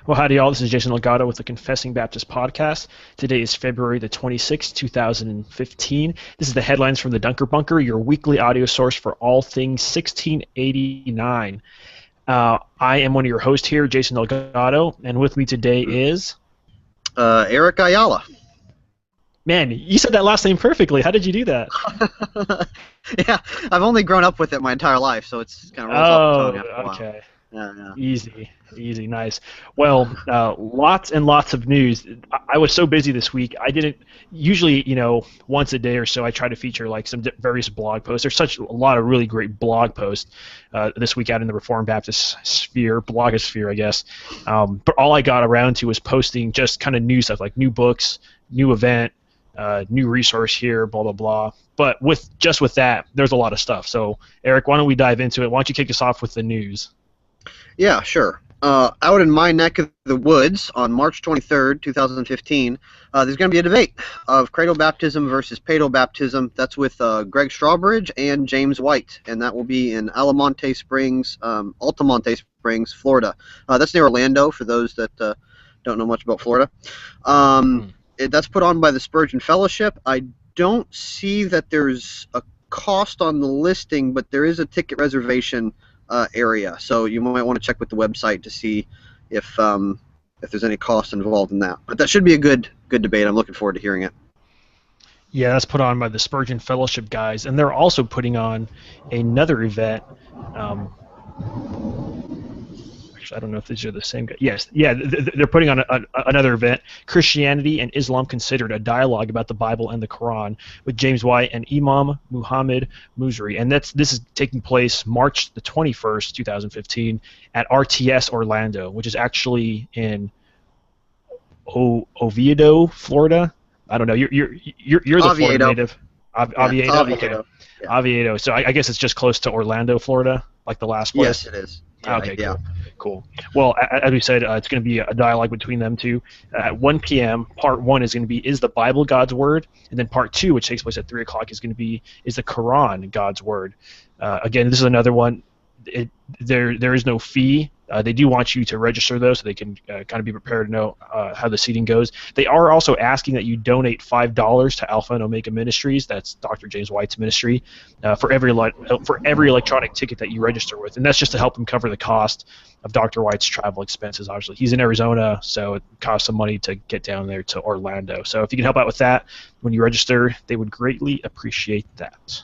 Well, howdy, all. This is Jason Delgado with the Confessing Baptist Podcast. Today is February the 26th, 2015. This is the headlines from the Bunker, your weekly audio source for all things 1689. I am one of your hosts here, Jason Delgado, and with me today is... Eric Ayala. Man, you said that last name perfectly. How did you do that? Yeah, I've only grown up with it my entire life, so it's kind of rolls off the tongue after a while. Okay. Yeah. Easy, nice. Well, lots and lots of news. I was so busy this week. I didn't usually, once a day or so, I try to feature like some various blog posts. There's such a lot of really great blog posts this week out in the Reformed Baptist sphere, blogosphere, I guess. But all I got around to was posting just kind of new stuff like new books, new event, new resource here, blah blah blah. But with that, there's a lot of stuff. So, Eric, why don't we dive into it? Why don't you kick us off with the news? Yeah, sure. Out in my neck of the woods on March 23rd, 2015, there's going to be a debate of cradle baptism versus paedo baptism. That's with Greg Strawbridge and James White, and that will be in Altamonte Springs, Florida. That's near Orlando, for those that don't know much about Florida. That's put on by the Spurgeon Fellowship. I don't see that there's a cost on the listing, but there is a ticket reservation area, so you might want to check with the website to see if there's any cost involved in that. But that should be a good debate. I'm looking forward to hearing it. Yeah, that's put on by the Spurgeon Fellowship guys, and they're also putting on another event. Actually, I don't know if these are the same guys. Yes, yeah, they're putting on another event, Christianity and Islam Considered, a dialogue about the Bible and the Quran, with James White and Imam Muhammad Musri. And this is taking place March the 21st, 2015, at RTS Orlando, which is actually in Oviedo, Florida. I don't know. You're the Oviedo. Florida native. Oviedo. Yeah, Oviedo. Okay. Yeah. Oviedo. So I guess it's just close to Orlando, Florida, like the last place. Yes, it is. Yeah, Okay, yeah. Cool. Well, as we said, it's going to be a dialogue between them two. At 1 p.m., part 1 is going to be, is the Bible God's Word? And then part 2, which takes place at 3 o'clock, is going to be, is the Quran God's Word? Again, this is another one. There is no fee. They do want you to register, though, so they can kind of be prepared to know how the seating goes. They are also asking that you donate $5 to Alpha and Omega Ministries. That's Dr. James White's ministry, for every electronic ticket that you register with. And that's just to help them cover the cost of Dr. White's travel expenses, obviously. He's in Arizona, so it costs some money to get down there to Orlando. So if you can help out with that when you register, they would greatly appreciate that.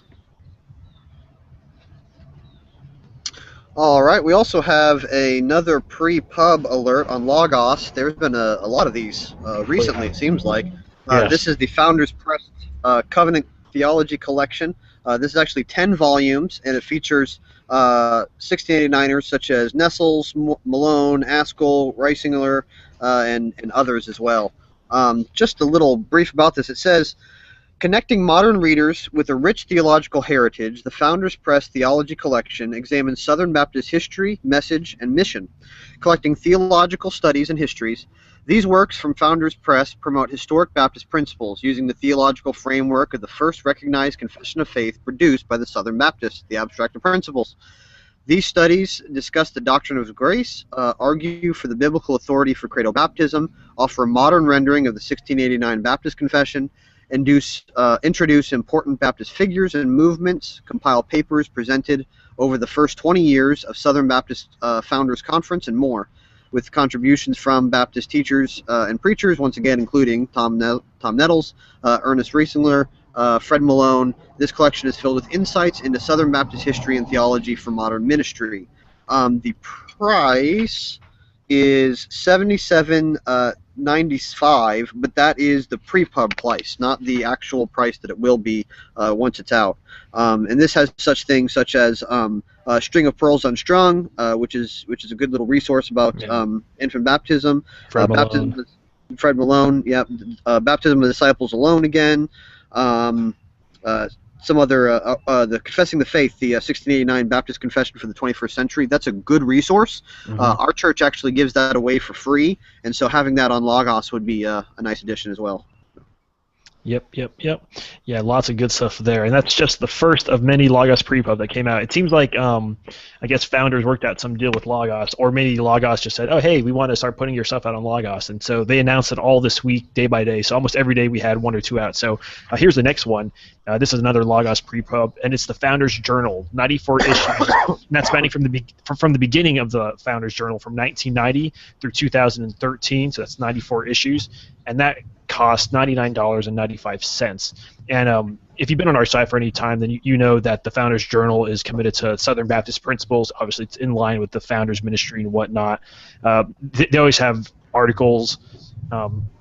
All right, we also have another pre-pub alert on Logos. There's been a lot of these recently, it seems like. Yes. This is the Founders Press Covenant Theology Collection. This is actually 10 volumes, and it features 1689ers such as Nessels, Malone, Askell, Reisinger, and others as well. Just a little brief about this. It says, connecting modern readers with a rich theological heritage, the Founders Press Theology Collection examines Southern Baptist history, message, and mission. Collecting theological studies and histories, these works from Founders Press promote historic Baptist principles using the theological framework of the first recognized confession of faith produced by the Southern Baptists, the Abstract of Principles. These studies discuss the doctrine of grace, argue for the biblical authority for cradle baptism, offer a modern rendering of the 1689 Baptist Confession, introduce important Baptist figures and movements, compile papers presented over the first 20 years of Southern Baptist Founders Conference, and more, with contributions from Baptist teachers and preachers, once again including Tom Nettles, Ernest Reisinger, Fred Malone. This collection is filled with insights into Southern Baptist history and theology for modern ministry. The price is $77.95, but that is the pre-pub price, not the actual price that it will be once it's out. And this has such things such as String of Pearls Unstrung, which is a good little resource about infant baptism. Fred Malone. Fred Malone, yeah. Baptism of Disciples Alone again. Some other, the Confessing the Faith, the 1689 Baptist Confession for the 21st Century. That's a good resource. Mm-hmm. Our church actually gives that away for free, and so having that on Logos would be a nice addition as well. Yep. Yeah, lots of good stuff there, and that's just the first of many Logos Prepub that came out. It seems like I guess founders worked out some deal with Logos, or maybe Logos just said, "Oh, hey, we want to start putting your stuff out on Logos," and so they announced it all this week, day by day. So almost every day we had one or two out. So here's the next one. This is another Logos Prepub, and it's the Founders Journal, 94 issues, and that's spanning from the beginning of the Founders Journal from 1990 through 2013. So that's 94 issues, and that cost $99.95. And if you've been on our site for any time, then you know that the Founders Journal is committed to Southern Baptist principles. Obviously, it's in line with the Founders Ministry and whatnot. They always have articles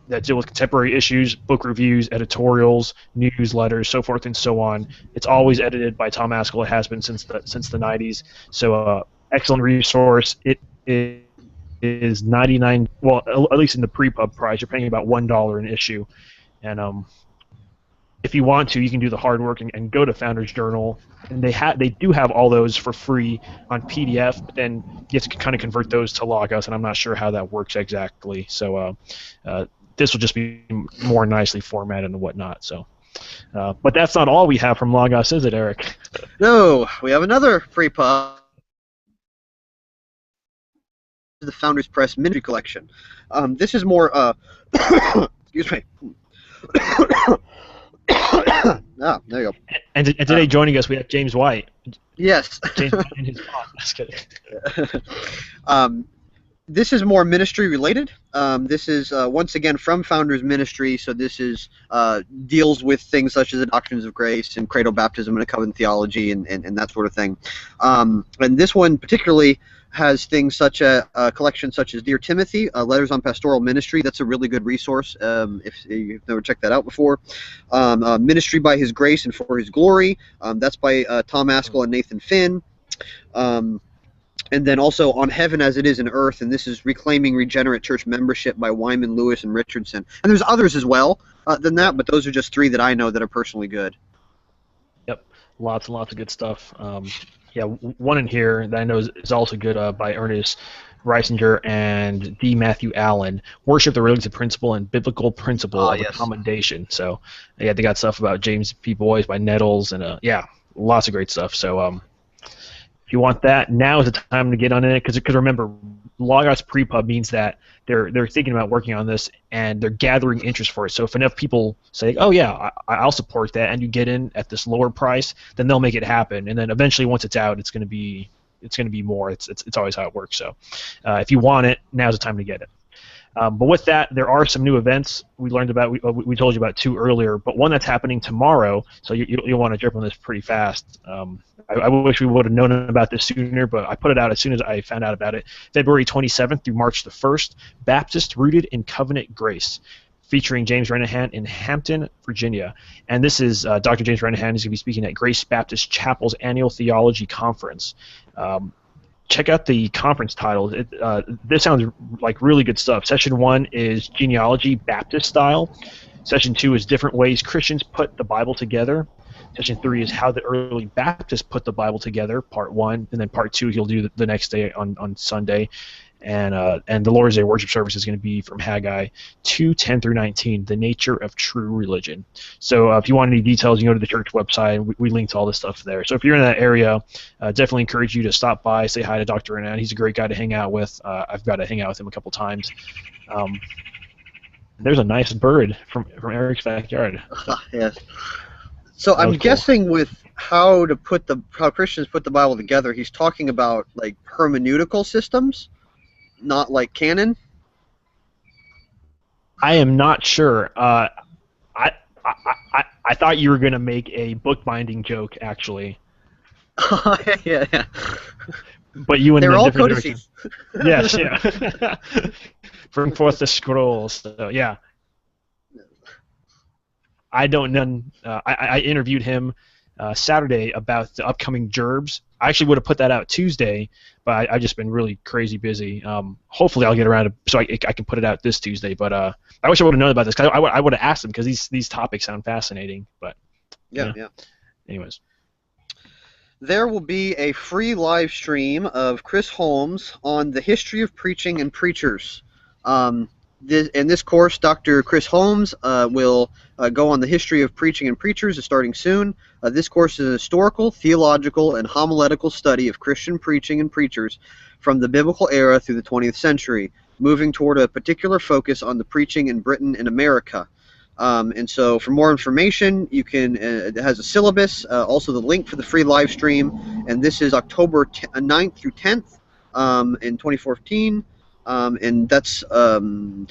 that deal with contemporary issues, book reviews, editorials, newsletters, so forth and so on. It's always edited by Tom Askell. It has been since the 90s. So excellent resource. It is 99. Well, at least in the pre-pub price, you're paying about $1 an issue, and if you want to, you can do the hard work and go to Founders Journal, and they do have all those for free on PDF. But then you have to kind of convert those to Logos, and I'm not sure how that works exactly. So this will just be more nicely formatted and whatnot. So, but that's not all we have from Logos, is it, Eric? No, we have another pre-pub. The Founders Press Ministry Collection. This is more. Excuse me. Ah, there you go. And today joining us, we have James White. Yes. James White and his mom. Just kidding. This is more ministry related. This is once again from Founders Ministry, so this is deals with things such as the doctrines of grace and credo baptism and a covenant theology and that sort of thing. And this one particularly has things such a collection such as Dear Timothy, Letters on Pastoral Ministry. That's a really good resource if you've never checked that out before. Ministry by His Grace and for His Glory. That's by Tom Askell and Nathan Finn. And then also On Heaven as It Is in Earth, and this is Reclaiming Regenerate Church Membership by Wyman, Lewis, and Richardson. And there's others as well than that, but those are just three that I know that are personally good. Yep, lots and lots of good stuff. Yeah, one in here that I know is also good by Ernest Reisinger and D. Matthew Allen, Worship the Religious Principle and Biblical Principle of Accommodation. So, yeah, they got stuff about James P. Boyce by Nettles, and yeah, lots of great stuff. So, if you want that, now is the time to get on it, because remember, Logos Prepub means that they're thinking about working on this and they're gathering interest for it. So if enough people say, "Oh yeah, I'll support that," and you get in at this lower price, then they'll make it happen. And then eventually, once it's out, it's going to be more. It's always how it works. So if you want it, now's the time to get it. But with that, there are some new events we learned about. We told you about two earlier, but one that's happening tomorrow. So you'll want to jump on this pretty fast. I wish we would have known about this sooner, but I put it out as soon as I found out about it. February 27th through March the 1st, Baptist Rooted in Covenant Grace, featuring James Renahan in Hampton, Virginia. And this is Dr. James Renahan is going to be speaking at Grace Baptist Chapel's Annual Theology Conference. Check out the conference title. This sounds like really good stuff. Session 1 is Genealogy Baptist Style. Session 2 is Different Ways Christians Put the Bible Together. Session 3 is How the Early Baptists Put the Bible Together, Part 1. And then Part 2 he'll do the next day on Sunday. And the Lord's Day worship service is going to be from Haggai 2:10 through 19, The Nature of True Religion. So if you want any details, you can go to the church website. We linked all this stuff there. So if you're in that area, definitely encourage you to stop by, say hi to Dr. Renan. He's a great guy to hang out with. I've got to hang out with him a couple times. There's a nice bird from Eric's backyard. Yes. So I'm guessing with how Christians put the Bible together, he's talking about like hermeneutical systems, not like canon. I am not sure. I thought you were going to make a bookbinding joke, actually. Yeah. But you and they're all different codices. Yes, yeah. Bring forth the scrolls. So yeah. I don't know. I interviewed him Saturday about the upcoming Gerbs. I actually would have put that out Tuesday, but I've just been really crazy busy. Hopefully I'll get around to so I can put it out this Tuesday. But I wish I would have known about this, because I would have asked him, because these topics sound fascinating. But yeah. Anyways. There will be a free live stream of Chris Holmes on the history of preaching and preachers. In this course, Dr. Chris Holmes will go on the history of preaching and preachers, starting soon. This course is a historical, theological, and homiletical study of Christian preaching and preachers from the biblical era through the 20th century, moving toward a particular focus on the preaching in Britain and America. And so for more information, you can, it has a syllabus, also the link for the free live stream, and this is October 9th through 10th in 2014. And that's I'm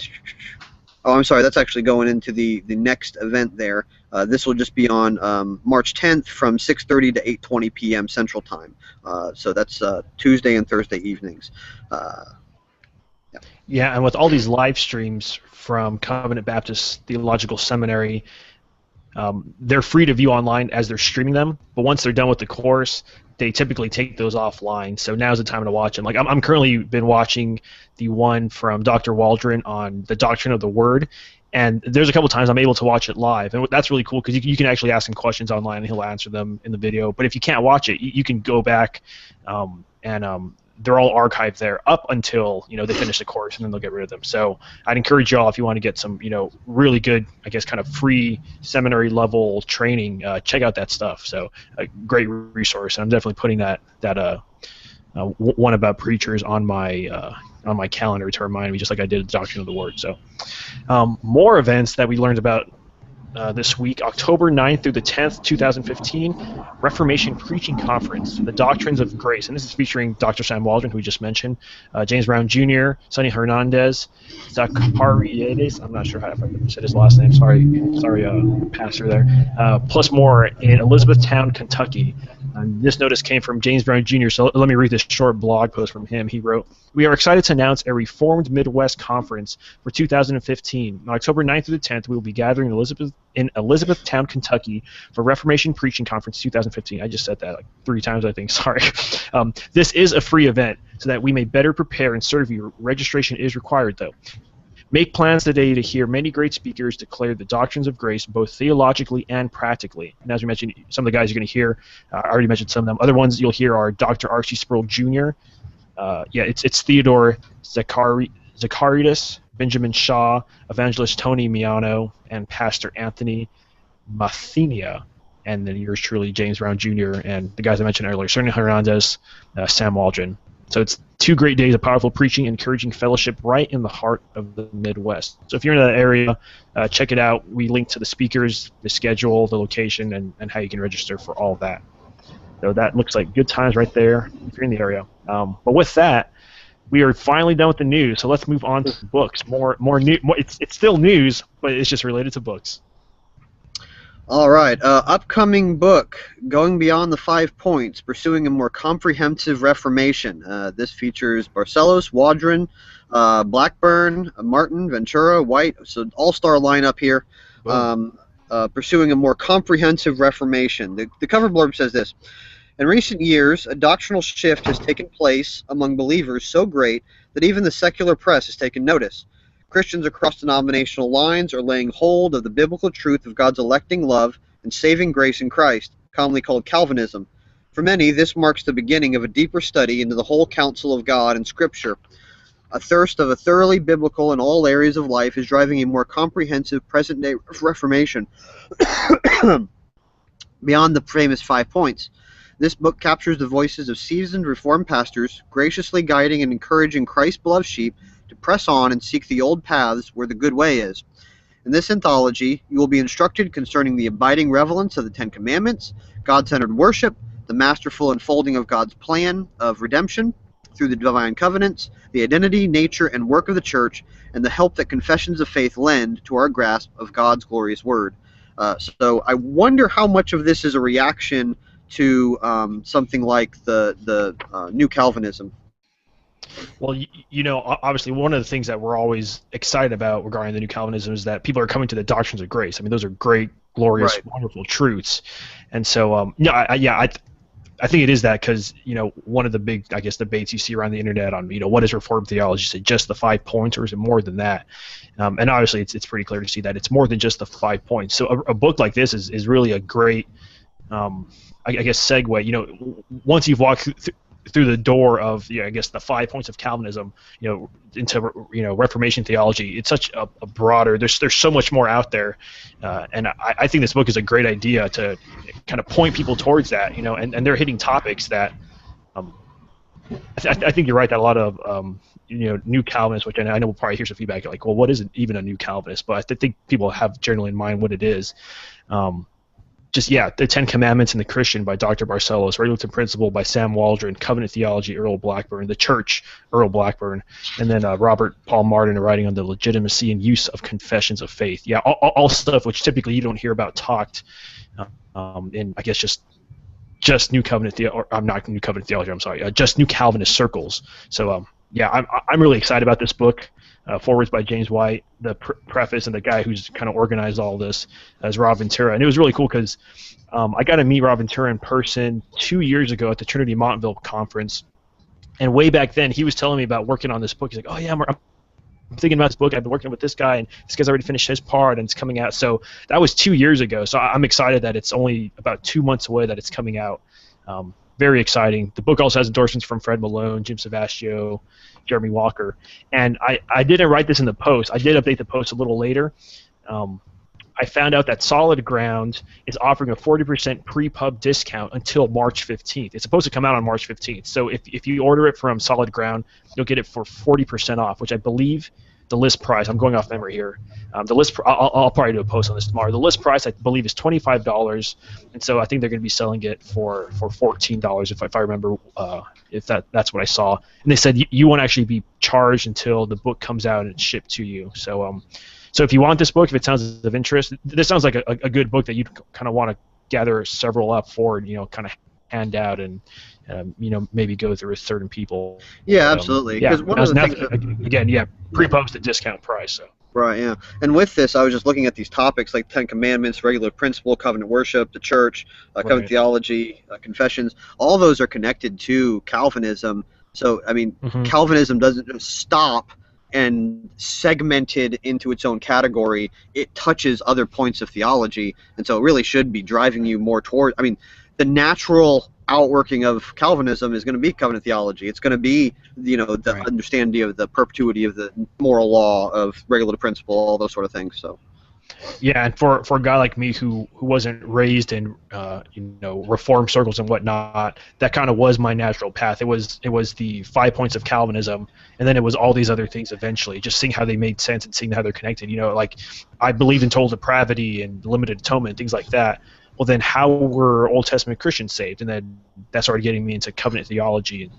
sorry, that's actually going into the next event there. This will just be on March 10th from 6:30 to 8:20 p.m. Central Time. So that's Tuesday and Thursday evenings. Yeah, and with all these live streams from Covenant Baptist Theological Seminary, they're free to view online as they're streaming them, but once they're done with the course, they typically take those offline. So now's the time to watch them. Like I'm currently been watching the one from Dr. Waldron on the doctrine of the Word, and there's a couple times I'm able to watch it live, and that's really cool because you can actually ask him questions online and he'll answer them in the video. But if you can't watch it, you can go back and they're all archived there up until they finish the course, and then they'll get rid of them. So I'd encourage y'all, if you want to get some really good, I guess, kind of free seminary level training, check out that stuff. So a great resource. I'm definitely putting that one about preachers on my calendar to remind me, just like I did the Doctrine of the Word. So more events that we learned about this week: October 9th through the 10th, 2015, Reformation Preaching Conference, The Doctrines of Grace. And this is featuring Dr. Sam Waldron, who we just mentioned, James Brown Jr., Sonny Hernandez, Zachariades, I'm not sure how I said his last name, sorry, pastor there, plus more in Elizabethtown, Kentucky. This notice came from James Brown Jr., so let me read this short blog post from him. He wrote, "We are excited to announce a Reformed Midwest Conference for 2015. On October 9th through the 10th, we will be gathering in Elizabethtown, Kentucky for Reformation Preaching Conference 2015. I just said that like 3 times, I think. Sorry. This is a free event so that we may better prepare and serve you. Registration is required, though. Make plans today to hear many great speakers declare the doctrines of grace, both theologically and practically." And as we mentioned, some of the guys you're going to hear, I already mentioned some of them. Other ones you'll hear are Dr. Archie Sproul Jr., it's Theodore Zacharias, Benjamin Shaw, Evangelist Tony Miano, and Pastor Anthony Mathenia, and then yours truly, James Brown Jr., and the guys I mentioned earlier, Sonny Hernandez, Sam Waldron. So it's 2 great days of powerful preaching, encouraging fellowship right in the heart of the Midwest. So if you're in that area, check it out. We link to the speakers, the schedule, the location, and how you can register for all of that. So that looks like good times right there if you're in the area. But with that, we are finally done with the news. So let's move on to books. More new. It's still news, but it's just related to books. All right. Upcoming book, Going Beyond the 5 Points, Pursuing a More Comprehensive Reformation. This features Barcelos, Waldron, Blackburn, Martin, Ventura, White. So all-star lineup here. Pursuing a More Comprehensive Reformation. The cover blurb says this: "In recent years, a doctrinal shift has taken place among believers so great that even the secular press has taken notice. Christians across denominational lines are laying hold of the biblical truth of God's electing love and saving grace in Christ, commonly called Calvinism. For many, this marks the beginning of a deeper study into the whole counsel of God and Scripture. A thirst of a thoroughly biblical in all areas of life is driving a more comprehensive present-day Reformation beyond the famous 5 points. This book captures the voices of seasoned Reformed pastors, graciously guiding and encouraging Christ-beloved sheep to press on and seek the old paths where the good way is. In this anthology, you will be instructed concerning the abiding relevance of the 10 Commandments, God-centered worship, the masterful unfolding of God's plan of redemption through the divine covenants, the identity, nature, and work of the church, and the help that confessions of faith lend to our grasp of God's glorious word." So I wonder how much of this is a reaction to something like the New Calvinism. Well, obviously one of the things that we're always excited about regarding the New Calvinism is that people are coming to the doctrines of grace. I mean, those are great, glorious, wonderful truths. And so, I think it is that because, one of the big, I guess, debates you see around the internet on, what is Reformed theology? Is it just the 5 points, or is it more than that? And obviously it's pretty clear to see that it's more than just the 5 points. So a book like this is really a great, I guess, segue. Once you've walked through the door of, I guess, the 5 points of Calvinism, into Reformation theology. It's such a broader. There's so much more out there, and I think this book is a great idea to kind of point people towards that. And they're hitting topics that. I think you're right that a lot of new Calvinists, which I know we'll probably hear some feedback like, well, what is even a new Calvinist? But I think people have generally in mind what it is. The Ten Commandments and the Christian by Dr. Barcelos, Regulative Principle by Sam Waldron, Covenant Theology, Earl Blackburn, The Church, Earl Blackburn, and then Robert Paul Martin writing on the legitimacy and use of confessions of faith. Yeah, all stuff which typically you don't hear about talked in, I guess, just New Covenant I'm not New Covenant theology. I'm sorry, just New Calvinist circles. So I'm really excited about this book. Forwards by James White, the preface, and the guy who's kind of organized all this is Rob Ventura. And it was really cool because I got to meet Rob Ventura in person 2 years ago at the Trinity Montville conference. And way back then, he was telling me about working on this book. He's like, oh yeah, I'm thinking about this book. I've been working with this guy, and this guy's already finished his part, and it's coming out. So that was 2 years ago. So I'm excited that it's only about 2 months away that it's coming out. Very exciting. The book also has endorsements from Fred Malone, Jim Savastio, Jeremy Walker. And I didn't write this in the post. I did update the post a little later. I found out that Solid Ground is offering a 40% pre-pub discount until March 15th. It's supposed to come out on March 15th. So if you order it from Solid Ground, you'll get it for 40% off, which I believe the list price, I'm going off memory here, I'll probably do a post on this tomorrow. The list price, I believe, is $25, and so I think they're going to be selling it for $14 if I remember, if that's what I saw. And they said you won't actually be charged until the book comes out and it's shipped to you. So if you want this book, if it sounds of interest, this sounds like a good book that you'd kind of want to gather several up for, kind of hand out and maybe go through with certain people. Yeah, absolutely. Because one of the things again, pre-post at discount price. So. Right, yeah. And with this, I was just looking at these topics like Ten Commandments, Regulative Principle, Covenant Worship, the Church, Covenant Theology, Confessions. All those are connected to Calvinism. So, I mean, Calvinism doesn't just stop and segmented into its own category. It touches other points of theology, and so it really should be driving you more toward. I mean, the natural outworking of Calvinism is going to be covenant theology. It's going to be, the understanding of the perpetuity of the moral law, of regulative principle, all those sort of things. So. Yeah, and for a guy like me who wasn't raised in reform circles and whatnot, that kind of was my natural path. It was the 5 points of Calvinism, and then it was all these other things eventually. Just seeing how they made sense and seeing how they're connected. Like I believed in total depravity and limited atonement and things like that. Well, then how were Old Testament Christians saved? And then that started getting me into covenant theology. And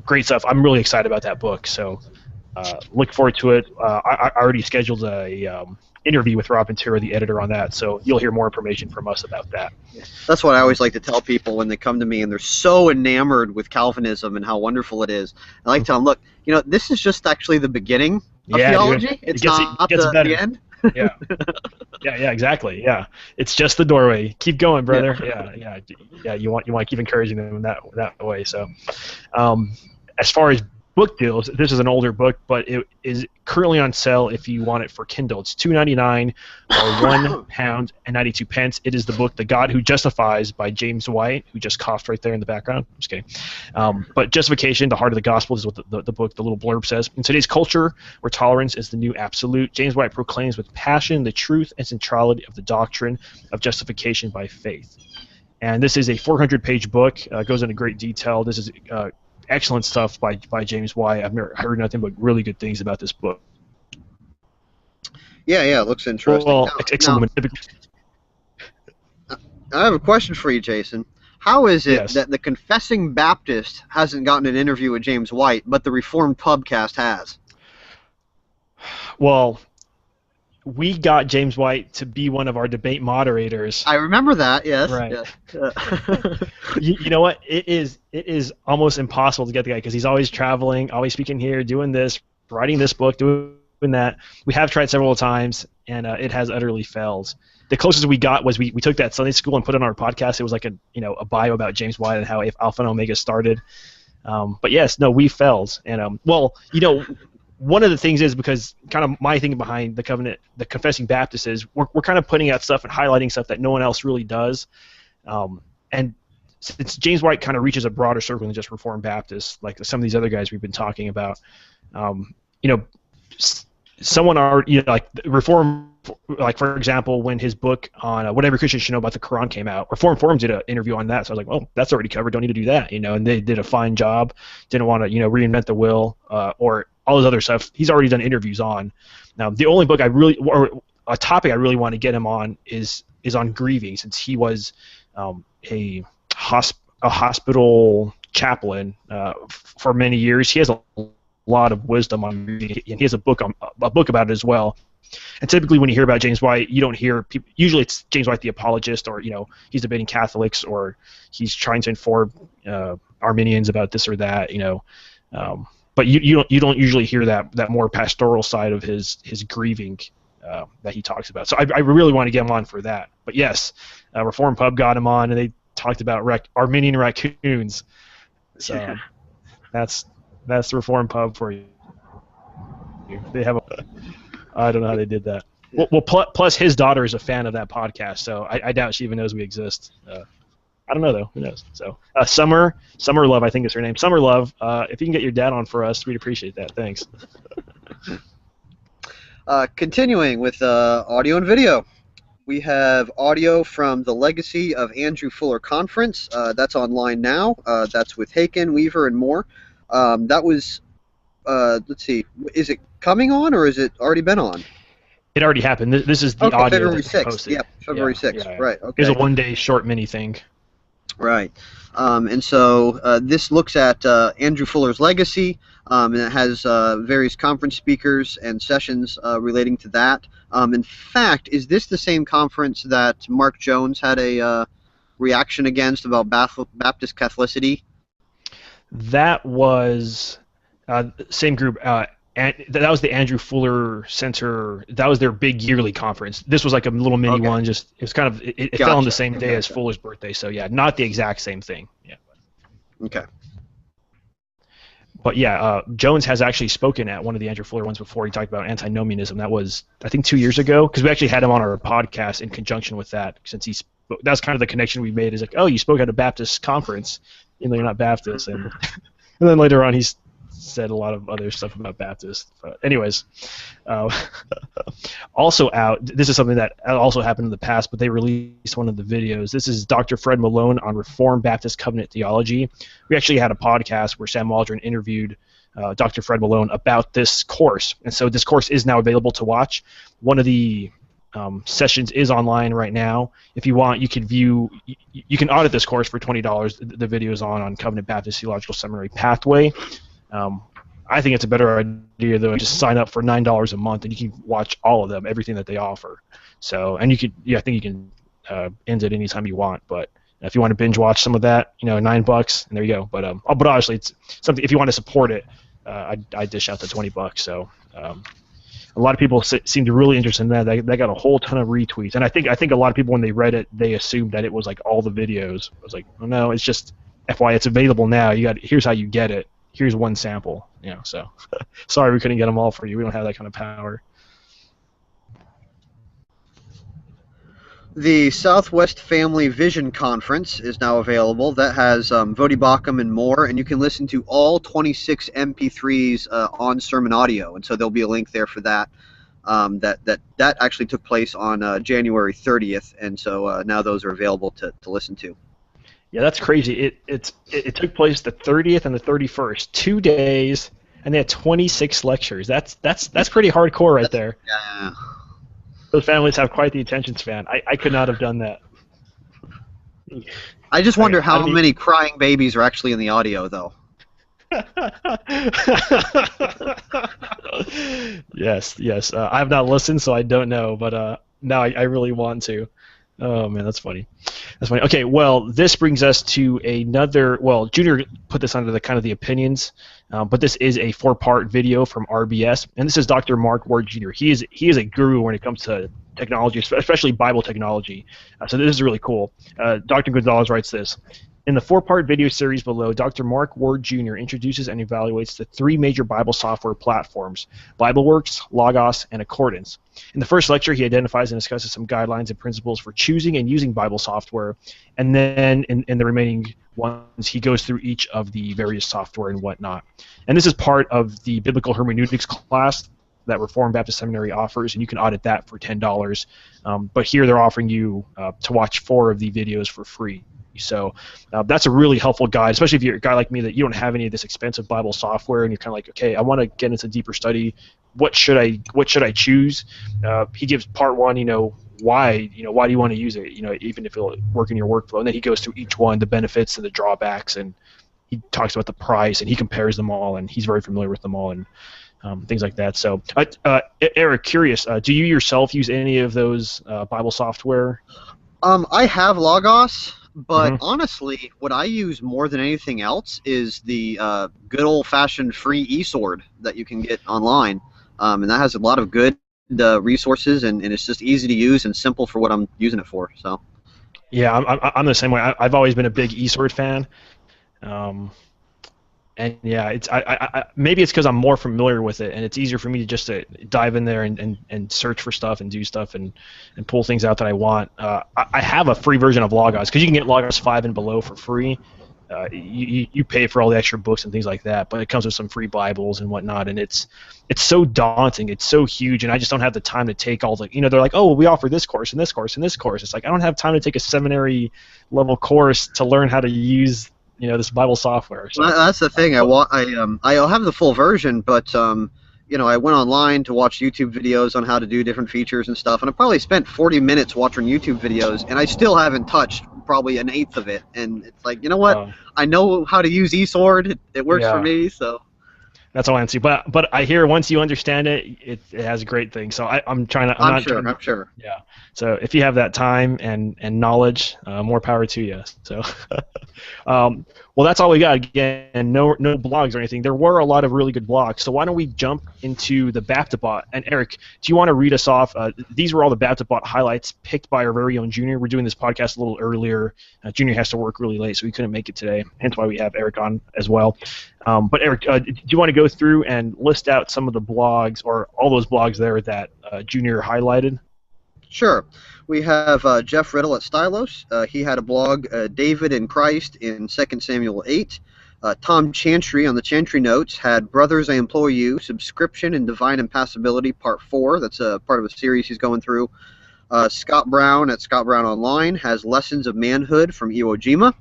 great stuff. I'm really excited about that book. So look forward to it. I already scheduled a interview with Rob Ventura, the editor, on that. So you'll hear more information from us about that. That's what I always like to tell people when they come to me and they're so enamored with Calvinism and how wonderful it is. I like to tell them, look, this is just actually the beginning of theology. Dude, it's not the end. yeah, exactly. Yeah, it's just the doorway. Keep going, brother. Yeah. You want to keep encouraging them in that way. So, as far as book deals, this is an older book, but it is currently on sale if you want it for Kindle. It's $2.99 or £1.92. It is the book "The God Who Justifies" by James White, who just coughed right there in the background. I'm just kidding. But Justification, the Heart of the Gospel, is what the book, the little blurb says. In today's culture, where tolerance is the new absolute, James White proclaims with passion the truth and centrality of the doctrine of justification by faith. And this is a 400-page book. Goes into great detail. This is excellent stuff by James White. I've never heard nothing but really good things about this book. Yeah, it looks interesting. Well, I have a question for you, Jason. How is it that the Confessing Baptist hasn't gotten an interview with James White, but the Reformed Pubcast has? Well, we got James White to be one of our debate moderators. I remember that, yes. Right. Yes. You know what? It is almost impossible to get the guy because he's always traveling, always speaking here, doing this, writing this book, doing that. We have tried several times, and it has utterly failed. The closest we got was we took that Sunday school and put it on our podcast. It was like a bio about James White and how Alpha and Omega started. But yes, no, we failed. And one of the things is because kind of my thing behind the Confessing Baptist is we're kind of putting out stuff and highlighting stuff that no one else really does. And since James White kind of reaches a broader circle than just Reformed Baptists, like some of these other guys we've been talking about, you know, someone already, you know, like Reform, like for example, when his book on what every Christian should know about the Quran came out, Reform Forums did an interview on that. So I was like, well, that's already covered. Don't need to do that, you know. And they did a fine job. Didn't want to, you know, reinvent the wheel or all this other stuff. He's already done interviews on. Now, the only book I really, or a topic I really want to get him on is on grieving, since he was a hospital chaplain for many years. He has a lot of wisdom on grieving, and he has a book about it as well. And typically, when you hear about James White, you don't hear people. Usually, it's James White the apologist, or you know, he's debating Catholics, or he's trying to inform Arminians about this or that. You know, but you don't usually hear that more pastoral side of his grieving that he talks about. So I really want to get him on for that. But yes, Reform Pub got him on, and they talked about Arminian raccoons. So that's the Reform Pub for you. They have I don't know how they did that. Well, plus his daughter is a fan of that podcast, so I doubt she even knows we exist. I don't know though. Who knows? So Summer Love, I think is her name. Summer Love. If you can get your dad on for us, we'd appreciate that. Thanks. Continuing with audio and video, we have audio from the Legacy of Andrew Fuller Conference. That's online now. That's with Haken, Weaver, and more. That was, let's see, is it coming on or is it already been on? It already happened. This is the audio February that 6th. Yeah, February 6th. Yeah. Right. Okay. It's a one-day short mini thing. Right. And so this looks at Andrew Fuller's legacy, and it has various conference speakers and sessions relating to that. In fact, is this the same conference that Mark Jones had a reaction against about Baptist Catholicity? That was same group. And that was the Andrew Fuller Center. That was their big yearly conference. This was like a little mini one. Just it was kind of it fell on the same day as Fuller's birthday. So yeah, not the exact same thing. Yeah. Okay. But yeah, Jones has actually spoken at one of the Andrew Fuller ones before. He talked about antinomianism. That was, I think, 2 years ago, because we actually had him on our podcast in conjunction with that. Since he spoke, that's kind of the connection we made. Is like, oh, you spoke at a Baptist conference, even though you're not Baptist, and then later on he's said a lot of other stuff about Baptists. But anyways, also out, this is something that also happened in the past, but they released one of the videos. This is Dr. Fred Malone on Reformed Baptist Covenant Theology. We actually had a podcast where Sam Waldron interviewed Dr. Fred Malone about this course, and so this course is now available to watch. One of the sessions is online right now. If you want, you can you can audit this course for $20. The video is on Covenant Baptist Theological Seminary Pathway. I think it's a better idea though. Just sign up for $9 a month, and you can watch all of them, everything that they offer. So, and you could, I think you can end it anytime you want. But if you want to binge watch some of that, $9, and there you go. But obviously it's something. If you want to support it, I dish out the $20. So, a lot of people seem to really interested in that. They got a whole ton of retweets, and I think a lot of people when they read it, they assumed that it was like all the videos. I was like, oh no, it's just FYI, it's available now. Here's how you get it. Here's one sample, so sorry we couldn't get them all for you. We don't have that kind of power. The Southwest Family Vision Conference is now available. That has Vodi Bakum and more, and you can listen to all 26 MP3s on sermon audio, and so there'll be a link there for that. That actually took place on January 30th, and so now those are available to listen to. Yeah, that's crazy. It took place the 30th and the 31st, 2 days, and they had 26 lectures. That's pretty hardcore right there. Yeah. Those families have quite the attention span. I could not have done that. I just wonder how many crying babies are actually in the audio, though. Yes. I have not listened, so I don't know, but now I really want to. Oh man, that's funny. Okay, well, this brings us to another. Well, Junior put this under the kind of the opinions, but this is a 4-part video from RBS, and this is Dr. Mark Ward Jr. He is a guru when it comes to technology, especially Bible technology. So this is really cool. Dr. Gonzalez writes this: In the four-part video series below, Dr. Mark Ward Jr. introduces and evaluates the three major Bible software platforms: BibleWorks, Logos, and Accordance. In the first lecture, he identifies and discusses some guidelines and principles for choosing and using Bible software, and then in the remaining ones, he goes through each of the various software and whatnot. And this is part of the Biblical Hermeneutics class that Reformed Baptist Seminary offers, and you can audit that for $10. But here they're offering you to watch 4 of the videos for free. So that's a really helpful guide, especially if you're a guy like me that you don't have any of this expensive Bible software and you're kind of like, okay, I want to get into deeper study. What should I choose? He gives part 1, why do you want to use it? Even if it'll work in your workflow, and then he goes through each one, the benefits and the drawbacks, and he talks about the price and he compares them all, and he's very familiar with them all and things like that. So, Eric, curious, do you yourself use any of those Bible software? I have Logos. But honestly, what I use more than anything else is the good old-fashioned free eSword that you can get online, and that has a lot of good resources, and it's just easy to use and simple for what I'm using it for. So. Yeah, I'm the same way. I've always been a big eSword fan, and yeah, it's maybe it's because I'm more familiar with it, and it's easier for me to just to dive in there and search for stuff and do stuff and pull things out that I want. I have a free version of Logos because you can get Logos 5 and below for free. You pay for all the extra books and things like that, but it comes with some free Bibles and whatnot, and it's so daunting, it's so huge, and I just don't have the time to take all the, they're like, oh, well, we offer this course and this course and this course. It's like I don't have time to take a seminary level course to learn how to use this Bible software. So. Well, that's the thing. I'll have the full version, but I went online to watch YouTube videos on how to do different features and stuff, and I probably spent 40 minutes watching YouTube videos, and I still haven't touched probably an eighth of it. And it's like, you know what? I know how to use eSword. It works for me, so. That's all I see. But I hear once you understand it, it has great things. So I'm trying to. I'm sure. Yeah. So if you have that time and knowledge, more power to you. So, well, that's all we got. Again, no blogs or anything. There were a lot of really good blogs. So why don't we jump into the Baptibot? And Eric, do you want to read us off? These were all the Baptibot highlights picked by our very own Junior. We're doing this podcast a little earlier. Junior has to work really late, so he couldn't make it today. Hence why we have Eric on as well. But Eric, do you want to go through and list out some of the blogs or all those blogs there that Junior highlighted? Sure. We have Jeff Riddle at Stylos. He had a blog, David in Christ in 2 Samuel 8. Tom Chantry on the Chantry Notes had Brothers, I Implore You, Subscription and Divine Impassibility, Part 4. That's a part of a series he's going through. Scott Brown at Scott Brown Online has Lessons of Manhood from Iwo Jima.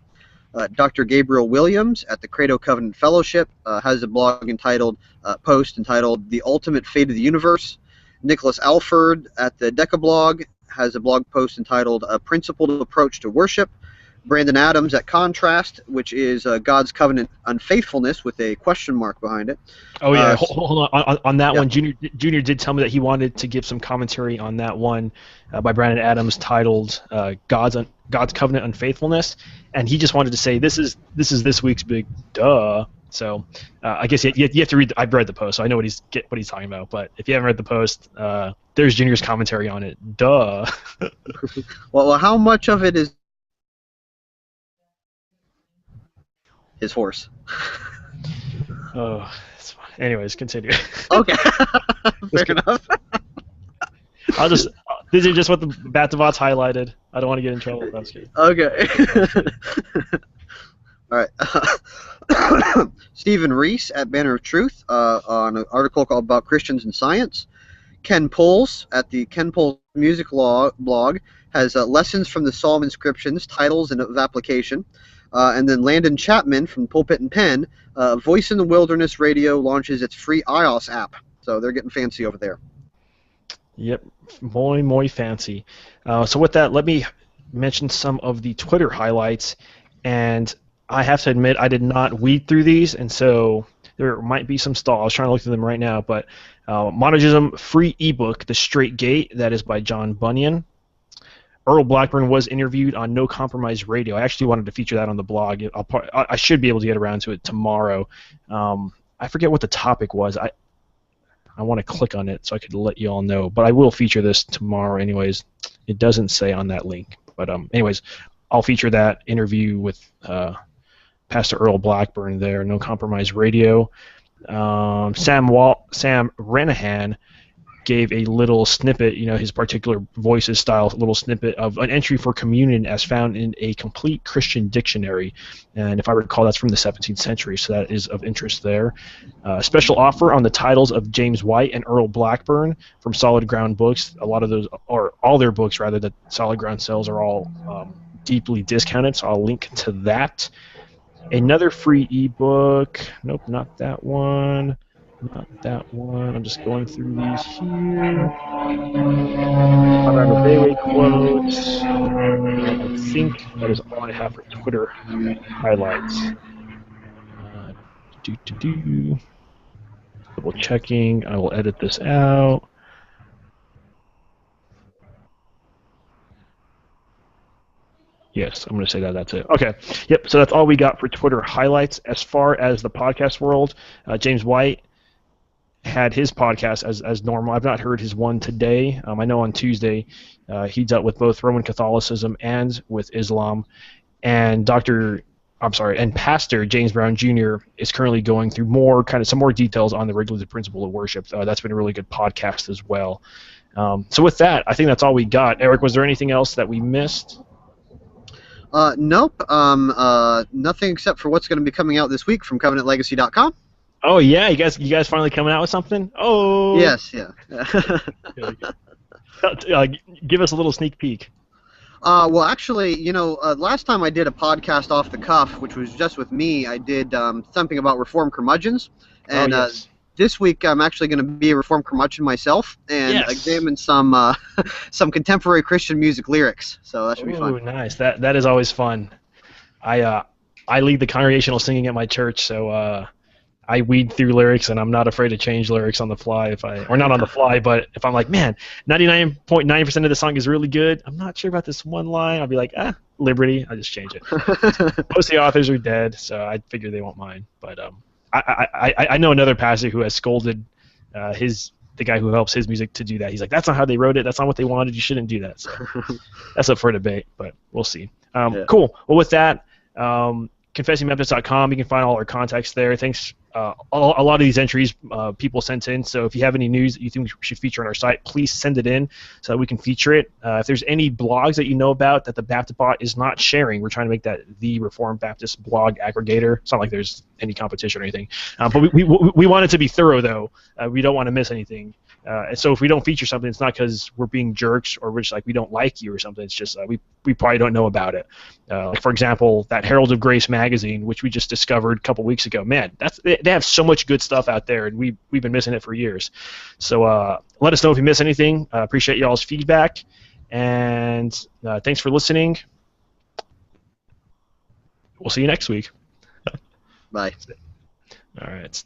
Dr. Gabriel Williams at the Credo Covenant Fellowship has a blog post entitled The Ultimate Fate of the Universe. Nicholas Alford at the Decablog has a blog post entitled A Principled Approach to Worship. Brandon Adams at Contrast, which is God's Covenant Unfaithfulness with a question mark behind it. Oh yeah, hold on that one. Junior did tell me that he wanted to give some commentary on that one by Brandon Adams titled God's Covenant Unfaithfulness, and he just wanted to say this is this week's big duh. So I guess you have to read. I've read the post, so I know what he's talking about. But if you haven't read the post, there's Junior's commentary on it. Duh. Well, how much of it is his horse? Oh, it's fine. Anyways, continue. Okay. Fair enough. These are just what the Baptibots highlighted. I don't want to get in trouble. That's good. Okay. All right. Stephen Reese at Banner of Truth on an article called About Christians and Science. Ken Poles at the Ken Poles Music blog has lessons from the Psalm inscriptions, titles, and of application. And then Landon Chapman from Pulpit and Pen, Voice in the Wilderness Radio launches its free iOS app. So they're getting fancy over there. Yep, muy fancy. So with that, let me mention some of the Twitter highlights. And I have to admit, I did not weed through these, and so there might be some stall. I was trying to look through them right now, but Monogism free ebook, The Straight Gate, that is by John Bunyan. Earl Blackburn was interviewed on No Compromise Radio. I actually wanted to feature that on the blog. I should be able to get around to it tomorrow. I forget what the topic was. I want to click on it so I could let you all know, but I will feature this tomorrow anyways. It doesn't say on that link, but anyways. I'll feature that interview with Pastor Earl Blackburn there, No Compromise Radio. Sam Renahan gave a little snippet, his particular voices style, little snippet of an entry for communion as found in a complete Christian dictionary. And if I recall, that's from the 17th century, so that is of interest there. Special offer on the titles of James White and Earl Blackburn from Solid Ground Books. A lot of those, or all their books, rather, that Solid Ground sells are all deeply discounted, so I'll link to that. Another free ebook. Nope, not that one. Not that one. I'm just going through these here. Around the Bayway quotes. And I think that is all I have for Twitter highlights. Double checking. I will edit this out. Yes, I'm going to say that. That's it. Okay. Yep. So that's all we got for Twitter highlights. As far as the podcast world, James White had his podcast as normal. I've not heard his one today. I know on Tuesday he dealt with both Roman Catholicism and with Islam. And Pastor James Brown Jr. is currently going through some more details on the regulated principle of worship. That's been a really good podcast as well. So with that, I think that's all we got. Eric, was there anything else that we missed? Nope. Nothing except for what's going to be coming out this week from CovenantLegacy.com. Oh yeah, you guys finally coming out with something? Oh yes, yeah. Give us a little sneak peek. Well, actually, last time I did a podcast off the cuff, which was just with me, I did something about Reformed curmudgeons, and yes. This week I'm actually going to be a Reformed curmudgeon myself and examine some contemporary Christian music lyrics. So that should be fun. Oh, nice. That is always fun. I lead the congregational singing at my church, so I weed through lyrics, and I'm not afraid to change lyrics on the fly or not on the fly, but if I'm like, man, 99.9% of the song is really good, I'm not sure about this one line, I'll be like, Liberty, I just change it. Most of the authors are dead, so I figure they won't mind. But I know another pastor who has scolded the guy who helps his music to do that. He's like, that's not how they wrote it, that's not what they wanted, you shouldn't do that. So that's up for debate, but we'll see. Cool. Well, with that, ConfessingMemphis.com, you can find all our contacts there. Thanks. A lot of these entries people sent in, so if you have any news that you think we should feature on our site, please send it in so that we can feature it. If there's any blogs that you know about that the Baptist Bot is not sharing, we're trying to make that the Reformed Baptist blog aggregator. It's not like there's any competition or anything. But we want it to be thorough, though. We don't want to miss anything. And so if we don't feature something, it's not because we're being jerks or we're just like we don't like you or something. It's just we probably don't know about it. Like, for example, that Herald of Grace magazine, which we just discovered a couple weeks ago. Man, they have so much good stuff out there, and we've been missing it for years. So let us know if you miss anything. Appreciate y'all's feedback, and thanks for listening. We'll see you next week. Bye. All right.